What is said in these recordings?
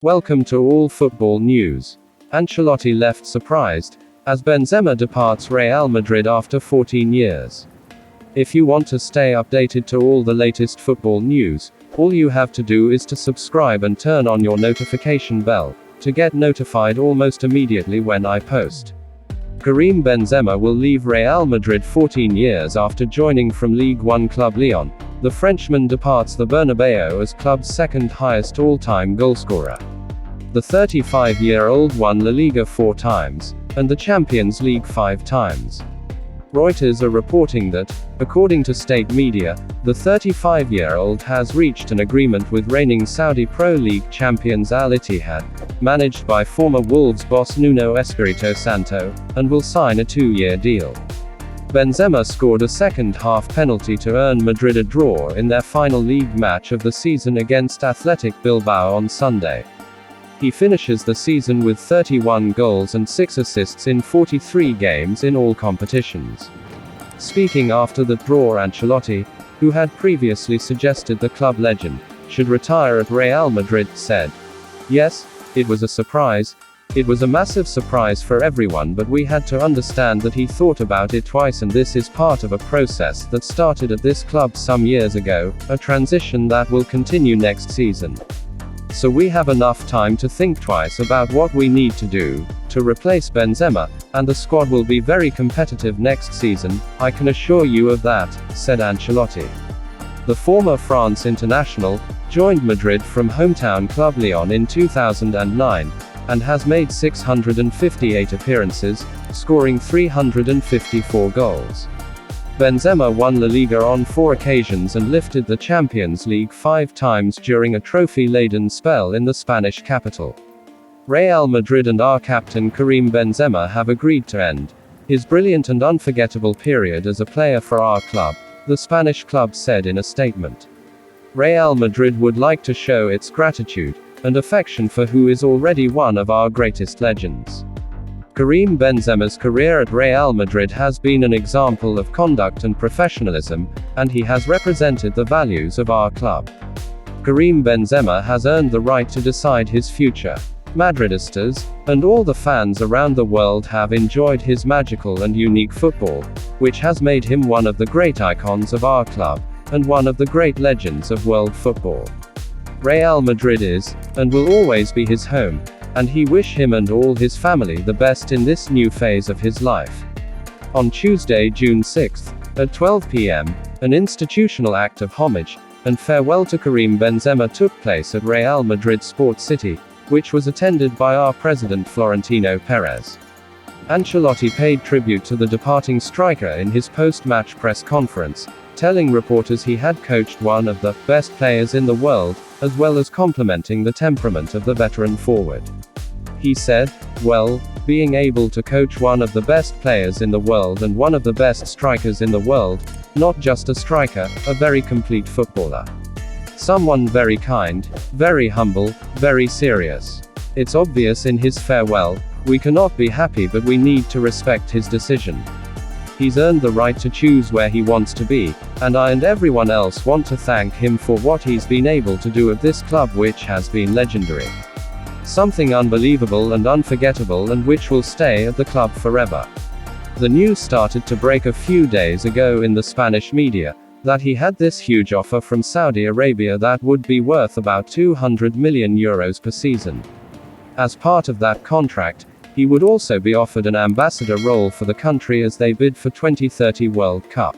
Welcome to all football news. Ancelotti left surprised, as Benzema departs Real Madrid after 14 years. If you want to stay updated to all the latest football news, all you have to do is to subscribe and turn on your notification bell, to get notified almost immediately when I post. Karim Benzema will leave Real Madrid 14 years after joining from Ligue 1 club Lyon. The Frenchman departs the Bernabeu as club's second highest all-time goalscorer. The 35-year-old won La Liga 4 times, and the Champions League 5 times. Reuters are reporting that, according to state media, the 35-year-old has reached an agreement with reigning Saudi Pro League champions AL-ITTIHAD, managed by former Wolves boss Nuno Espirito Santo, and will sign a 2-year deal. Benzema scored a second-half penalty to earn Madrid a draw in their final league match of the season against Athletic Bilbao on Sunday. He finishes the season with 31 goals and 6 assists in 43 games in all competitions. Speaking after the draw, Ancelotti, who had previously suggested the club legend should retire at Real Madrid, said, "Yes, it was a surprise. It was a massive surprise for everyone, but we had to understand that he thought about it twice, and this is part of a process that started at this club some years ago, a transition that will continue next season. So we have enough time to think twice about what we need to do to replace Benzema, and the squad will be very competitive next season, I can assure you of that," said Ancelotti. The former France international joined Madrid from hometown club Lyon in 2009, and has made 658 appearances, scoring 354 goals. Benzema won La Liga on 4 occasions and lifted the Champions League 5 times during a trophy-laden spell in the Spanish capital. Real Madrid and our captain Karim Benzema have agreed to end his brilliant and unforgettable period as a player for our club, the Spanish club said in a statement. Real Madrid would like to show its gratitude and affection for who is already one of our greatest legends. Karim Benzema's career at Real Madrid has been an example of conduct and professionalism, and he has represented the values of our club. Karim Benzema has earned the right to decide his future. Madridistas, and all the fans around the world have enjoyed his magical and unique football, which has made him one of the great icons of our club, and one of the great legends of world football. Real Madrid is, and will always be his home, and he wish him and all his family the best in this new phase of his life. On Tuesday, June 6, at 12 p.m., an institutional act of homage and farewell to Karim Benzema took place at Real Madrid Sports City, which was attended by our president Florentino Perez. Ancelotti paid tribute to the departing striker in his post-match press conference, telling reporters he had coached one of the best players in the world, as well as complimenting the temperament of the veteran forward. He said, "Well, being able to coach one of the best players in the world and one of the best strikers in the world, not just a striker, a very complete footballer. Someone very kind, very humble, very serious. It's obvious in his farewell, we cannot be happy, but we need to respect his decision. He's earned the right to choose where he wants to be, and I and everyone else want to thank him for what he's been able to do at this club, which has been legendary. Something unbelievable and unforgettable, and which will stay at the club forever." The news started to break a few days ago in the Spanish media, that he had this huge offer from Saudi Arabia that would be worth about €200 million per season. As part of that contract, he would also be offered an ambassador role for the country as they bid for 2030 World Cup.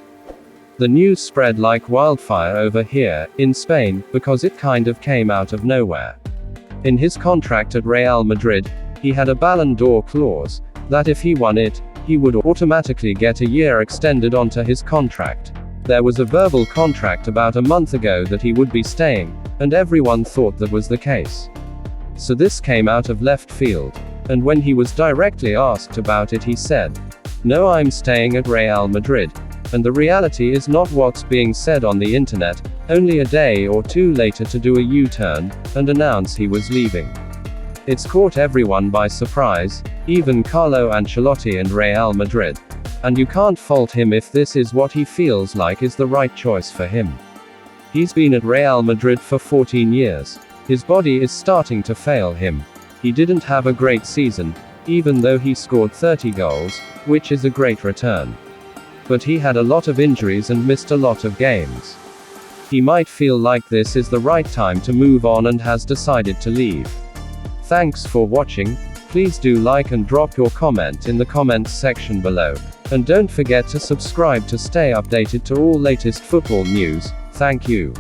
The news spread like wildfire over here, in Spain, because it kind of came out of nowhere. In his contract at Real Madrid, he had a Ballon d'Or clause, that if he won it, he would automatically get a year extended onto his contract. There was a verbal contract about a month ago that he would be staying, and everyone thought that was the case. So this came out of left field. And when he was directly asked about it, he said, "No, I'm staying at Real Madrid." And the reality is not what's being said on the internet, only a day or two later to do a U-turn, and announce he was leaving. It's caught everyone by surprise, even Carlo Ancelotti and Real Madrid. And you can't fault him if this is what he feels like is the right choice for him. He's been at Real Madrid for 14 years. His body is starting to fail him. He didn't have a great season, even though he scored 30 goals, which is a great return. But he had a lot of injuries and missed a lot of games. He might feel like this is the right time to move on and has decided to leave. Thanks for watching. Please do like and drop your comment in the comments section below. And don't forget to subscribe to stay updated to all latest football news. Thank you.